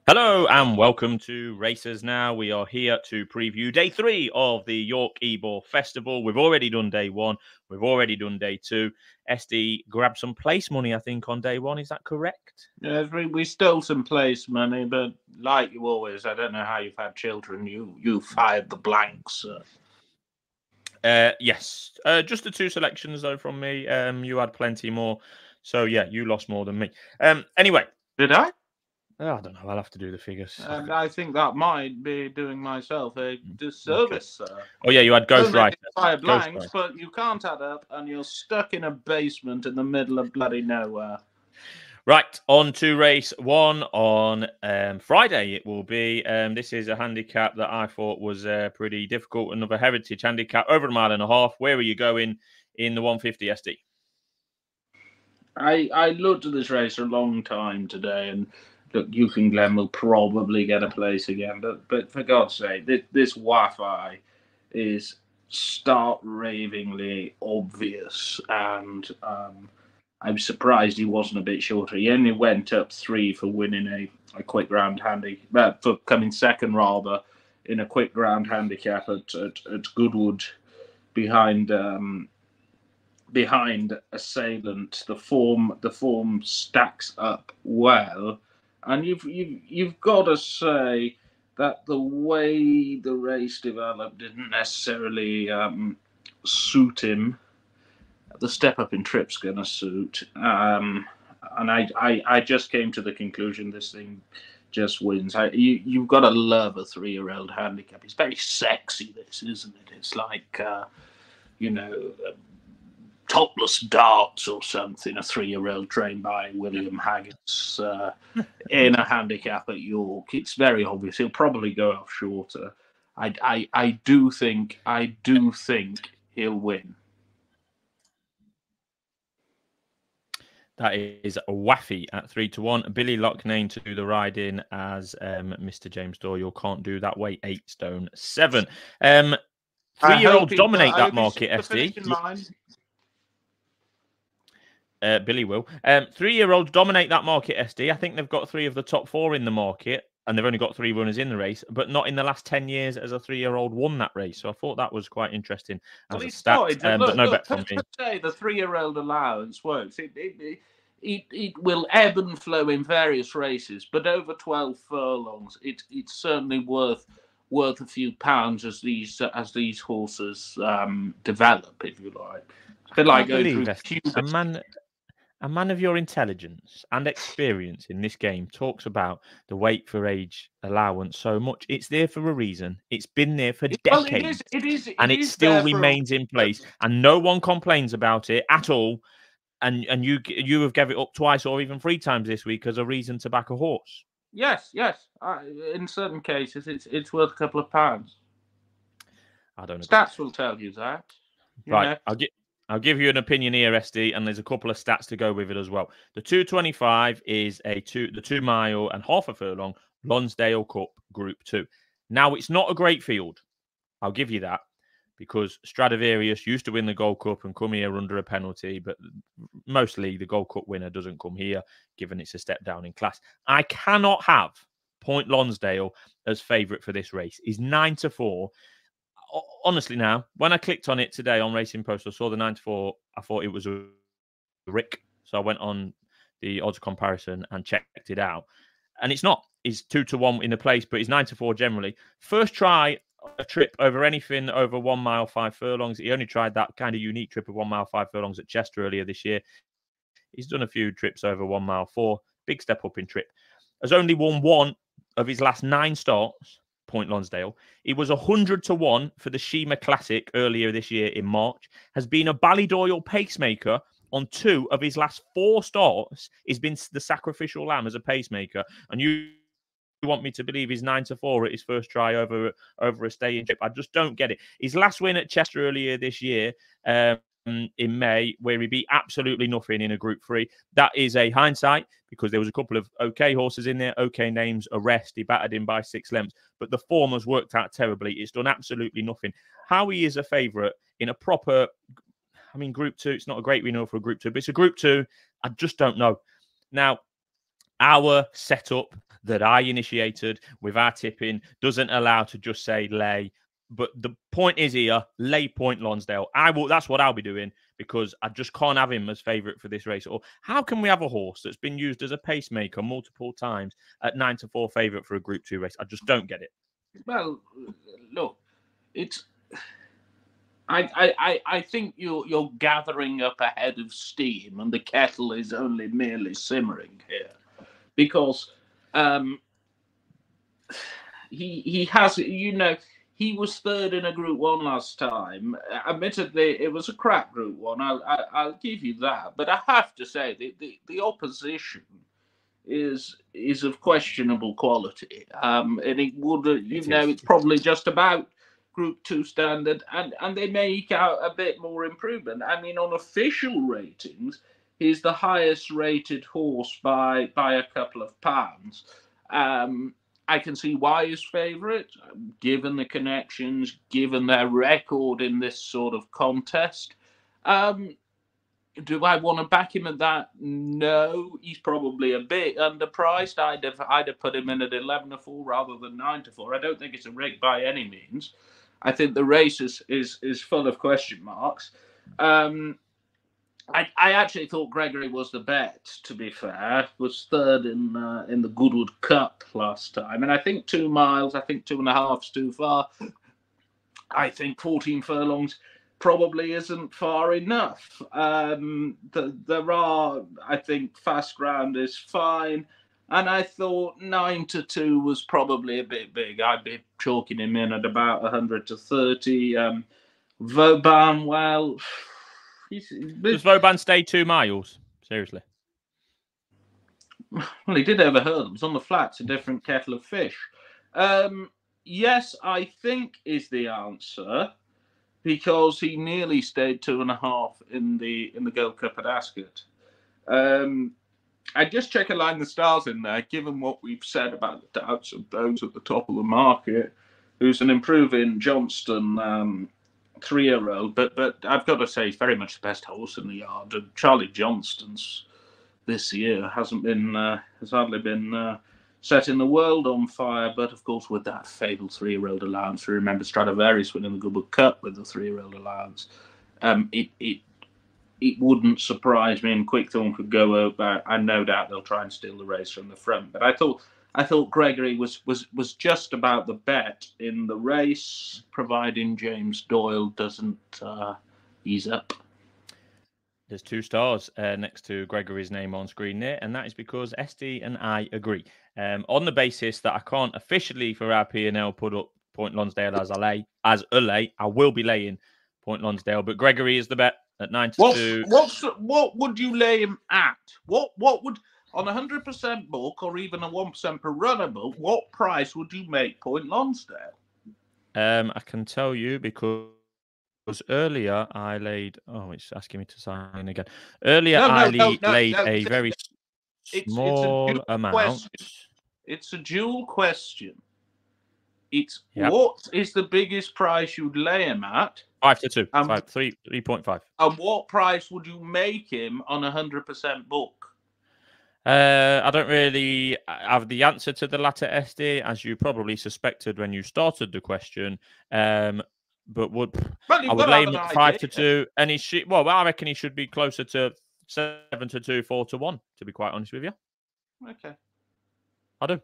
Hello and welcome to Racers Now. We are here to preview day 3 of the York Ebor Festival. We've already done day 1. We've already done day 2. SD grabbed some place money, I think, on day 1. Is that correct? Yeah, we stole some place money, but like you always, I don't know how you've had children. You fired the blanks. Yes. Just the 2 selections, though, from me. You had plenty more. So, yeah, you lost more than me. Anyway. Did I? I don't know. I'll have to do the figures. I think that might be doing myself a disservice, Okay. sir. Oh, yeah, you had Ghost Rider. Fire blanks, but you can't add up, and you're stuck in a basement in the middle of bloody nowhere. Right, on to race 1 on Friday it will be. This is a handicap that I thought was pretty difficult. Another heritage handicap, over 1.5 miles. Where are you going in the 150 SD? I looked at this race for a long time today, and look, Youth and Glen will probably get a place again. But for God's sake, this Wafei is stark-ravingly obvious, and I'm surprised he wasn't a bit shorter. He only went up 3 for winning a quick round handicap, for coming second rather in a quick round handicap at Goodwood behind Assailant. The form stacks up well, and you've got to say that the way the race developed didn't necessarily suit him. The step up in trip's going to suit, and I just came to the conclusion this thing just wins. You've got to love a 3-year-old handicap. It's very sexy, this, isn't it? It's like Topless Darts or something, a 3-year-old trained by William Haggas in a handicap at York. It's very obvious. He'll probably go off shorter. I do think he'll win. That is Wafei at 3-1. Billy Loughnane to do the ride-in as Mr. James Doyle. Can't do that weight, 8 stone 7. 3-year-olds dominate that market, SD. Billy will. 3-year-olds dominate that market, SD. I think they've got 3 of the top 4 in the market, and they've only got 3 runners in the race, but not in the last 10 years as a 3-year-old won that race. So I thought that was quite interesting as a stat. But no bet from me. Say the 3-year-old allowance works. It will ebb and flow in various races, but over 12 furlongs, it's certainly worth a few pounds as these horses develop, if you like. It's a bit like going through puberty. A man of your intelligence and experience in this game talks about the weight for age allowance so much. It's there for a reason. It's been there for decades. It still remains in place. And no one complains about it at all. And you have gave it up twice or even 3 times this week as a reason to back a horse. Yes. In certain cases, it's worth a couple of pounds. I don't know. Stats will tell you that. Right. I'll give you an opinion here, SD, and there's a couple of stats to go with it as well. The 225 is the 2 mile and half a furlong Lonsdale Cup Group 2. Now, it's not a great field. I'll give you that, because Stradivarius used to win the Gold Cup and come here under a penalty, but mostly the Gold Cup winner doesn't come here, given it's a step down in class. I cannot have Point Lonsdale as favourite for this race. He's 9-4. Honestly, now, when I clicked on it today on Racing Post, I saw the 9-4. I thought it was a Rick. So I went on the odds comparison and checked it out. And it's not. He's 2-1 in the place, but he's 9-4 generally. First try a trip over anything over 1 mile, 5 furlongs. He only tried that kind of unique trip of 1 mile, 5 furlongs at Chester earlier this year. He's done a few trips over 1 mile, 4. Big step up in trip. Has only won 1 of his last 9 starts. Point Lonsdale. He was 100-1 for the Shima Classic earlier this year in March. Has been a Ballydoyle pacemaker on 2 of his last 4 starts. He's been the sacrificial lamb as a pacemaker. And you want me to believe he's 9-4 at his first try over a stay-in trip? I just don't get it. His last win at Chester earlier this year, in May, where he beat absolutely nothing in a Group 3. That is a hindsight, because there was a couple of okay horses in there, okay names. Arrest, he battered him by 6 lengths, but the form has worked out terribly. It's done absolutely nothing. How he is a favourite in a proper, Group 2, it's not a great renewal for a Group 2, but it's a Group 2. I just don't know. Now, our setup that I initiated with our tipping doesn't allow to just say lay. But the point is here, lay Point Lonsdale. That's what I'll be doing, because I just can't have him as favourite for this race. Or how can we have a horse that's been used as a pacemaker multiple times at 9-4 favourite for a Group 2 race? I just don't get it. Well, look, it's. I think you're gathering up a head of steam, and the kettle is only merely simmering here, because he has, he was third in a Group 1 last time. Admittedly, it was a crap Group 1. I'll give you that, but I have to say the opposition is of questionable quality, and it would it's probably just about Group 2 standard, and they may eke out a bit more improvement. I mean, on official ratings, he's the highest rated horse by a couple of pounds. I can see why he's favourite, given the connections, given their record in this sort of contest. Do I want to back him at that? No, he's probably a bit underpriced. I'd have put him in at 11-4 rather than 9-4. I don't think it's a rig by any means. I think the race is full of question marks. I actually thought Gregory was the bet, to be fair. Was third in the Goodwood Cup last time. And I think 2 miles, I think 2.5 is too far. I think 14 furlongs probably isn't far enough. There are, I think, fast ground is fine. And I thought 9-2 was probably a bit big. I'd be chalking him in at about 100-30. Vauban, well... Does Vauban stay 2 miles? Seriously? Well, he did over hurdles. On the flats, a different kettle of fish. Yes, I think is the answer, because he nearly stayed 2.5 in the Gold Cup at Ascot. I just check a line the stars in there, given what we've said about the doubts of those at the top of the market, who's an improving Johnston 3-year-old, but I've got to say he's very much the best horse in the yard. And Charlie Johnston's this year has hardly been setting the world on fire, but of course with that fabled 3-year-old allowance, we remember Stradivarius winning the Goodwood Cup with the 3-year-old allowance. It wouldn't surprise me, and Quickthorn could go over, and no doubt they'll try and steal the race from the front. But I thought Gregory was just about the bet in the race, providing James Doyle doesn't ease up. There's 2 stars next to Gregory's name on screen there, and that is because SD and I agree. On the basis that I can't officially for our P&L put up Point Lonsdale as a lay, I will be laying Point Lonsdale, but Gregory is the bet at 9-2. What would you lay him at? What would, on 100% book or even a 1% per runner book, what price would you make Point Lonsdale? I can tell you because earlier I laid. Oh, it's asking me to sign in again. Earlier I laid a very small amount. It's a dual question. It's what is the biggest price you'd lay him at? 5-2. 3.5. And what price would you make him on 100% book? I don't really have the answer to the latter, SD, as you probably suspected when you started the question. But I would lay him at 5-2, and I reckon he should be closer to 7-2, 4-1. To be quite honest with you. Okay. I do.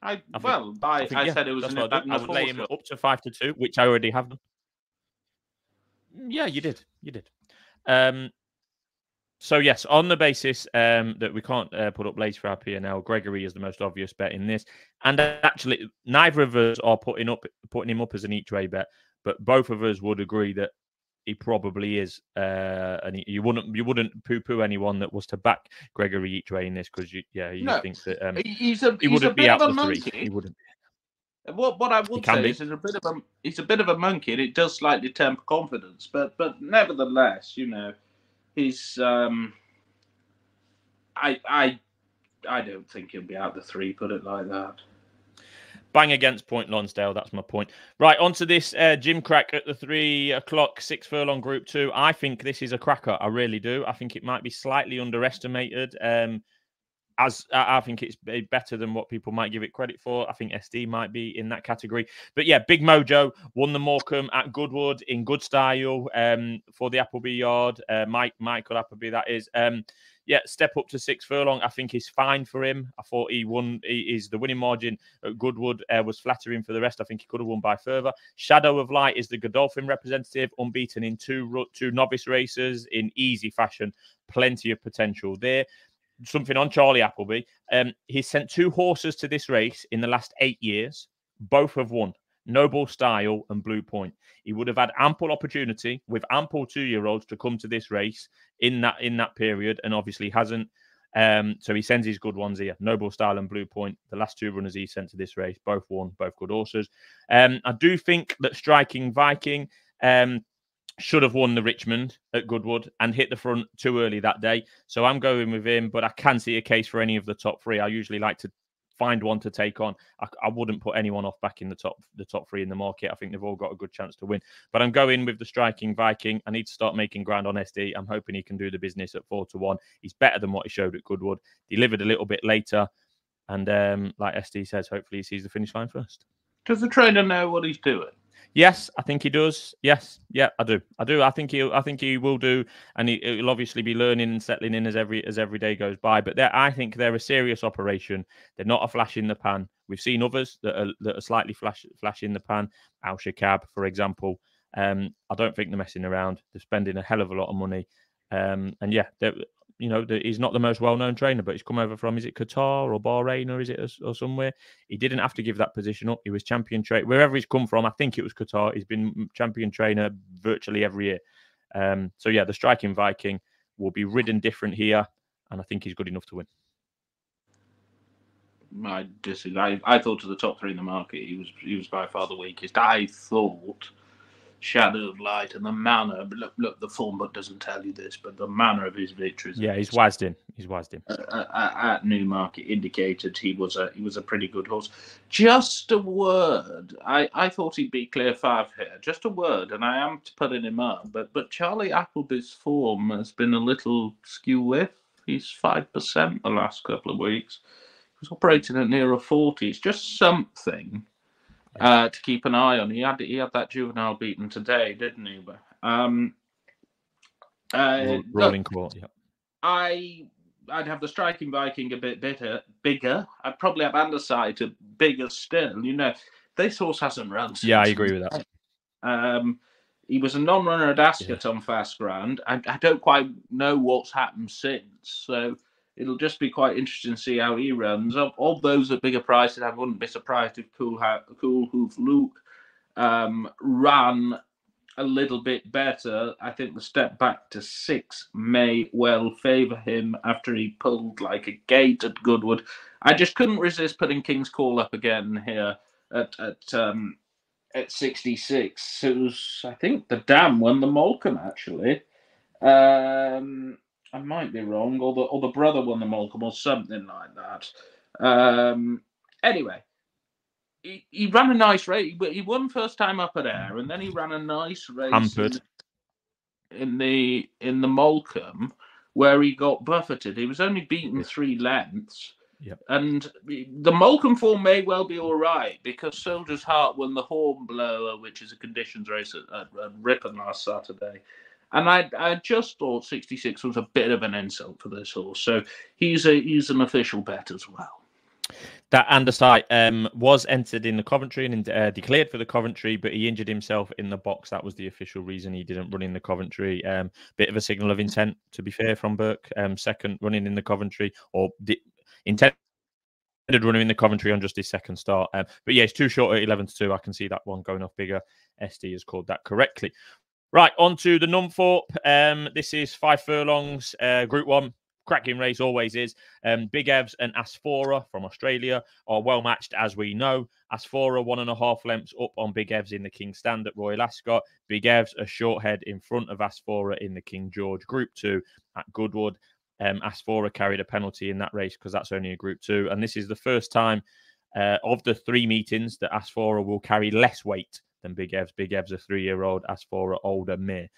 I said it was an I would lay him up to 5-2, which I already have done. Yeah, you did. So yes, on the basis that we can't put up lays for our P&L, Gregory is the most obvious bet in this. And actually, neither of us are putting him up as an each way bet, but both of us would agree that he probably is. And you wouldn't poo-poo anyone that was to back Gregory each way in this, because you think that he wouldn't be out the 3. He wouldn't. What I would say is he's a bit of a monkey, and it does slightly temper confidence. But nevertheless, he's I don't think he'll be out the 3. Put it like that. Bang against Point Lonsdale. That's my point. Right, onto this Jim Crack at the 3 o'clock 6 furlong Group 2. I think this is a cracker. I really do. I think it might be slightly underestimated. as I think it's better than what people might give it credit for. I think SD might be in that category. But yeah, Big Mojo won the Morecambe at Goodwood in good style for the Appleby yard. Michael Appleby, that is. Yeah, step up to 6 furlong, I think is fine for him. I thought he won. Is the winning margin at Goodwood was flattering for the rest. I think he could have won by further. Shadow of Light is the Godolphin representative, unbeaten in two novice races in easy fashion. Plenty of potential there. Something on Charlie Appleby. He's sent 2 horses to this race in the last 8 years. Both have won. Noble Style and Blue Point. He would have had ample opportunity with ample 2-year-olds to come to this race in that period, and obviously hasn't. So he sends his good ones here. Noble Style and Blue Point, the last 2 runners he sent to this race, both won, both good horses. I do think that Striking Viking should have won the Richmond at Goodwood and hit the front too early that day. So I'm going with him, but I can see a case for any of the top 3. I usually like to find one to take on. I wouldn't put anyone off back in the top 3 in the market. I think they've all got a good chance to win. But I'm going with the Striking Viking. I need to start making ground on SD. I'm hoping he can do the business at 4-1. He's better than what he showed at Goodwood. Delivered a little bit later. And like SD says, hopefully he sees the finish line first. Does the trainer know what he's doing? Yes, I think he does. Yes, yeah, I do. I think he will do, and he'll obviously be learning and settling in as every day goes by. But I think they're a serious operation. They're not a flash in the pan. We've seen others that are slightly flash in the pan. Al Shakab, for example. I don't think they're messing around. They're spending a hell of a lot of money. And yeah, he's not the most well-known trainer, but he's come over from, is it Qatar or Bahrain or is it or somewhere? He didn't have to give that position up. He was champion trainer. Wherever he's come from, I think it was Qatar, he's been champion trainer virtually every year. So yeah, the Striking Viking will be ridden different here, and I think he's good enough to win. I disagree. I thought of the top 3 in the market, he was by far the weakest. I thought Shadow of Light and the manner. Look, the form book doesn't tell you this, but the manner of his victories. Yeah, he's wazzed in. At Newmarket indicated he was a pretty good horse. Just a word. I thought he'd be clear 5 here. Just a word, and I am putting him up. But Charlie Appleby's form has been a little skew with. He's 5% the last couple of weeks. He was operating at near a 40. It's just something to keep an eye on. He had that juvenile beaten today, didn't he? Rolling court, yeah. I'd have the Striking Viking a bit bigger. I'd probably have Underside to bigger still. This horse hasn't run since. Yeah, I agree with that. He was a non-runner at Ascot on fast ground. I don't quite know what's happened since. So it'll just be quite interesting to see how he runs. Of those at bigger prices, I wouldn't be surprised if Cool Hoof Luke ran a little bit better. I think the step back to 6 may well favour him after he pulled like a gate at Goodwood. I just couldn't resist putting King's Call up again here at 66. It was, I think, the Dam won the Morecambe actually. I might be wrong, or the brother won the Morecambe or something like that. Anyway, he ran a nice race. He won first time up at Ayr, and then he ran a nice race in the Morecambe where he got buffeted. He was only beaten 3 lengths. Yep. And the Morecambe form may well be all right because Soldier's Heart won the Hornblower, which is a conditions race at Ripon last Saturday. And I just thought 66 was a bit of an insult for this horse. So he's an official bet as well. That Underside was entered in the Coventry and declared for the Coventry, but he injured himself in the box. That was the official reason he didn't run in the Coventry. Bit of a signal of intent, to be fair, from Burke. Second running in the Coventry, or intended running in the Coventry on just his second start. But yeah, it's too short at 11-2. I can see that one going off bigger. SD has called that correctly. Right, on to the Numthorpe. This is 5 furlongs, Group 1. Cracking race always is. Big Evs and Asphora from Australia are well matched, as we know. Asphora 1.5 lengths up on Big Evs in the King Stand at Royal Ascot. Big Evs a short head in front of Asphora in the King George Group 2 at Goodwood. Asphora carried a penalty in that race because that's only a Group 2. And this is the first time of the 3 meetings that Asphora will carry less weight than Big Evs. Big Evs a 3-year-old, Asphora older mare.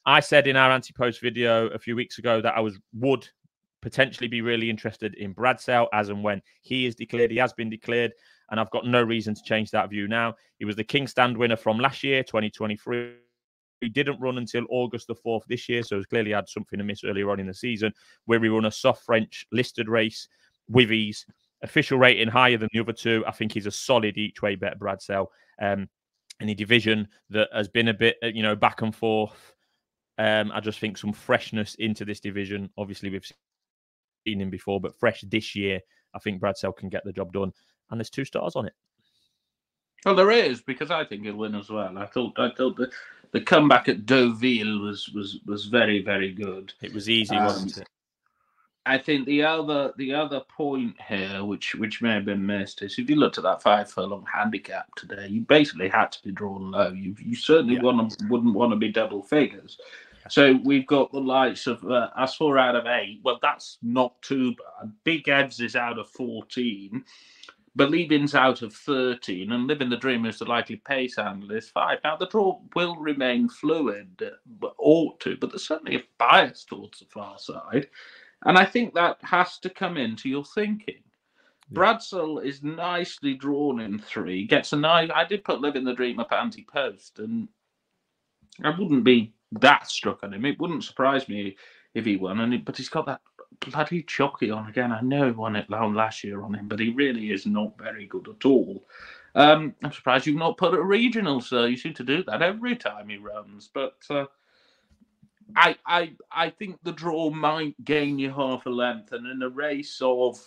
I said in our anti-post video a few weeks ago that I would potentially be really interested in Bradsell as and when he is declared. He has been declared, and I've got no reason to change that view now. He was the King Stand winner from last year, 2023. He didn't run until August the 4th this year, so he's clearly had something amiss earlier on in the season, where he won a soft French listed race with ease. Official rating higher than the other two. I think he's a solid each way bet, Bradsell. In a division that has been a bit, back and forth. I just think some freshness into this division. Obviously, we've seen him before, but fresh this year, I think Bradsell can get the job done. And there's 2 stars on it. Well, there is, because I think he'll win as well. I thought the comeback at Deauville was very, very good. It was easy, wasn't it? I think the other point here, which may have been missed, is if you looked at that 5 furlong handicap today, you basically had to be drawn low. You certainly wouldn't want to be double figures. So we've got the likes of as 4 out of 8. Well, that's not too bad. Big Evs is out of 14. Believing's out of 13, and Living the Dream is the likely pace handler is 5. Now, the draw will remain fluid, but ought to, but there's certainly a bias towards the far side. And I think that has to come into your thinking. Yeah. Bradsell is nicely drawn in 3. Gets a nice. I did put Living the Dream up anti-post, and I wouldn't be that struck on him. It wouldn't surprise me if he won, but he's got that bloody jockey on again. I know he won it last year on him, but he really is not very good at all. I'm surprised you've not put a regional, sir. You seem to do that every time he runs, but. I think the draw might gain you half a length, and in a race of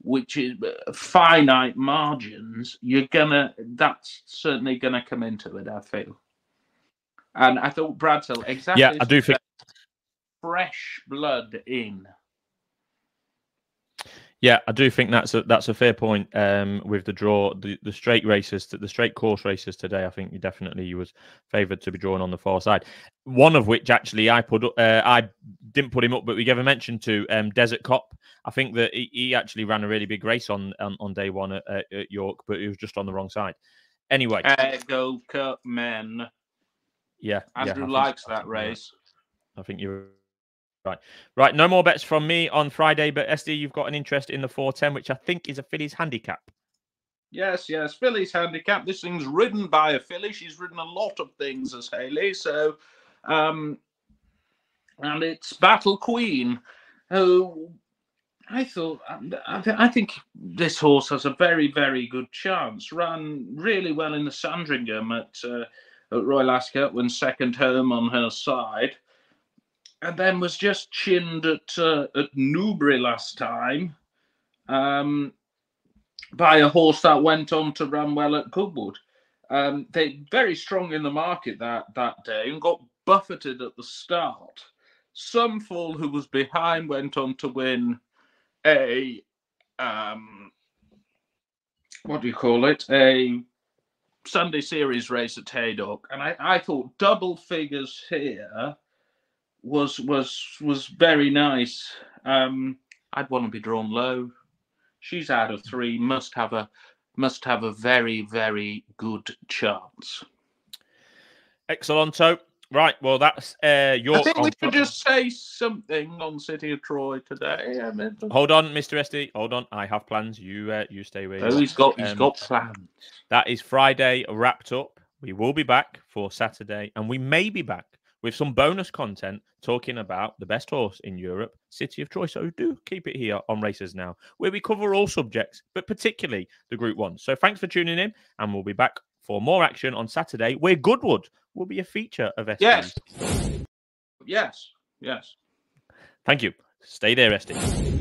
which is finite margins, that's certainly gonna come into it, I feel. And I thought Bradsell exactly. Yeah, I do think fresh blood in. Yeah, I do think that's a fair point. With the draw, the straight races, the straight course races today, I think he was favoured to be drawn on the far side. One of which actually I didn't put him up, but we gave a mention to Desert Cop. I think that he actually ran a really big race on day one at York, but he was just on the wrong side. Anyway, Gold Cup men. Yeah, Andrew likes that race. I think you're. Right. No more bets from me on Friday, but SD, you've got an interest in the 410, which I think is a filly's handicap. Yes, filly's handicap. This thing's ridden by a filly. She's ridden a lot of things as Hayley. So, and it's Battle Queen, who I think this horse has a very, very good chance. Ran really well in the Sandringham at Royal Ascot when second home on her side. And then was just chinned at Newbury last time by a horse that went on to run well at Goodwood. They very strong in the market that day and got buffeted at the start. Sunfall, who was behind, went on to win a a Sunday Series race at Haydock, and I thought double figures here was very nice. I'd want to be drawn low. She's out of 3. Must have a very, very good chance. Excellent. Right. Well, that's your. I think we should just say something on City of Troy today. Hold on, Mr. SD. Hold on. I have plans. You stay with. Oh, he's got plans. That is Friday wrapped up. We will be back for Saturday, and we may be back with some bonus content talking about the best horse in Europe, City of Troy. So do keep it here on Racers Now, where we cover all subjects, but particularly the Group 1. So thanks for tuning in, and we'll be back for more action on Saturday, where Goodwood will be a feature of SD. Yes. Thank you. Stay there, SD.